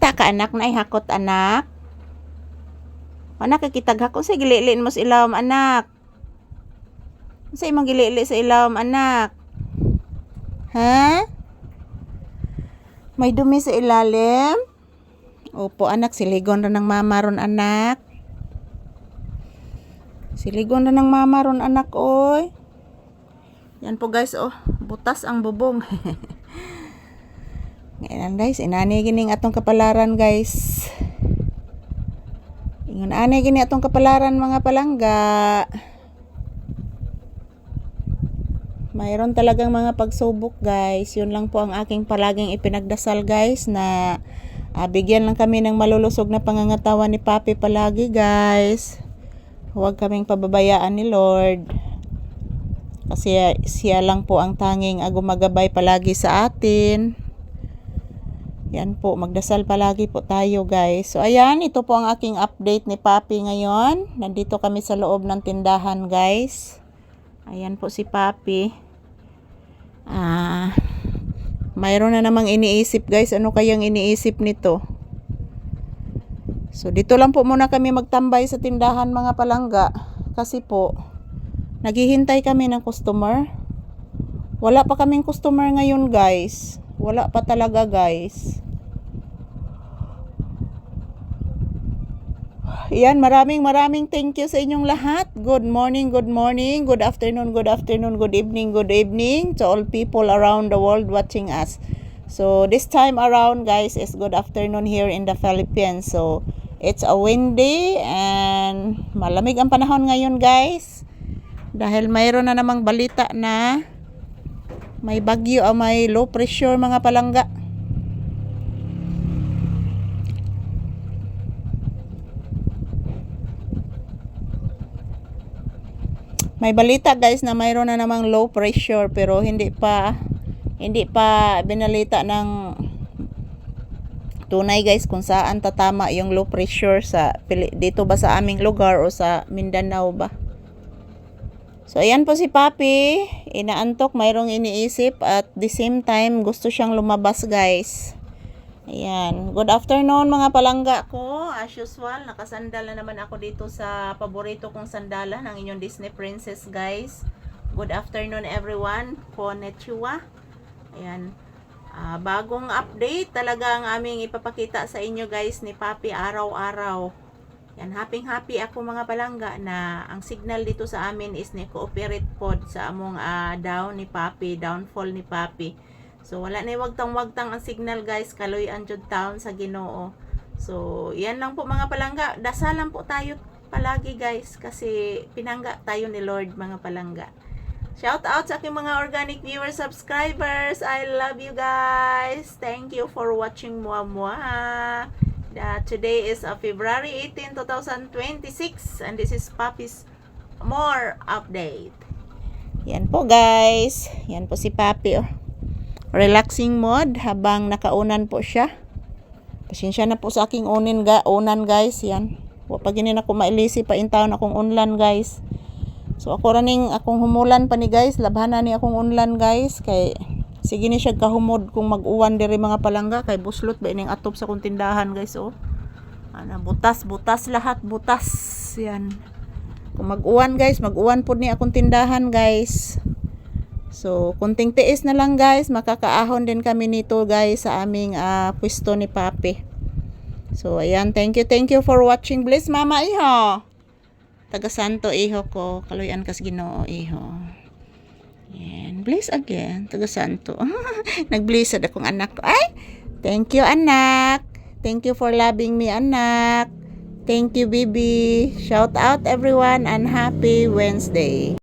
Unsa ka anak na ihakot anak? Anak kakitag hakot sa gililin mo sa ilawom anak. Unsa imong gilili sa ilawom anak? Ha? May dumi sa ilalim? Opo anak, siligon ra ng mama ron anak. Siligon na ng mama ron anak oy. Yan po guys oh, butas ang bubong. Ngayon guys, inani gining atong kapalaran guys. Ingon ani gini atong kapalaran mga palangga. Mayroon talagang mga pagsubok guys. Yun lang po ang aking palaging ipinagdasal guys na bigyan lang kami ng malulusog na pangangatawan ni Papi palagi guys. Huwag kaming pababayaan ni Lord. Kasi siya lang po ang tanging gumagabay palagi sa atin. Yan po, magdasal palagi po tayo guys. So ayan, ito po ang aking update ni Papi ngayon. Nandito kami sa loob ng tindahan guys. Ayan po si Papi. Mayroon na namang iniisip guys. Ano kayang iniisip nito? So dito lang po muna kami magtambay sa tindahan mga palangga. Kasi po, naghihintay kami ng customer. Wala pa kaming customer ngayon guys. Wala pa talaga guys. Yan, maraming thank you sa inyong lahat. Good morning, good afternoon, good evening to all people around the world watching us. So this time around guys is good afternoon here in the Philippines. So it's a windy and malamig ang panahon ngayon guys. Dahil mayroon na namang balita na may bagyo o may low pressure mga palangga. May balita guys na mayroon na namang low pressure pero hindi pa binalita ng tunay guys kung saan tatama yung low pressure dito ba sa aming lugar o sa Mindanao ba. So ayan po si Papi, inaantok, mayroong iniisip at the same time gusto siyang lumabas guys. Ayan, good afternoon mga palangga ko. As usual, nakasandal na naman ako dito sa paborito kong sandalan ng inyong Disney Princess guys. Good afternoon everyone, konnichiwa. Ayan, bagong update talaga ang aming ipapakita sa inyo guys ni Papi araw-araw. Yan, happy ako mga palangga na ang signal dito sa amin is ni cooperate pod sa among downfall ni Papi. So wala na wagtang ang signal guys, kaloy anjud taon sa Ginoo. So yan lang po mga palangga, dasalan po tayo palagi guys kasi pinangga tayo ni Lord mga palangga. Shout out sa aking mga organic viewers, subscribers. I love you guys. Thank you for watching Today is February 18, 2026 and this is Papi's more update. Yan po guys. Yan po si Papi oh. Relaxing mode habang nakaunan po siya. Pasensya na po sa aking unan guys. Yan. Wapag gini na ko mailisi pa in town akong unlan guys. So ako raning akong humulan pa ni guys. Labhana ni akong unlan guys. Kay sige ni siya kahumod kung mag-uwan diri mga palangga. Kay buslot ba ining atop sa kong tindahan guys oh. Butas lahat butas. Yan. Kung mag-uwan guys, mag-uwan po ni akong tindahan guys. So, kunting tiis na lang guys, makakaahon din kami nito guys sa aming pwesto ni Papi. So, ayan, thank you for watching. Bless mama iho. Taga Santo iho ko, kaluyan kas Ginoo iho. Yan, bless again, taga Santo. Nag-bless akong anak ko. Ay, thank you anak. Thank you for loving me anak. Thank you Bibi. Shout out everyone and happy Wednesday.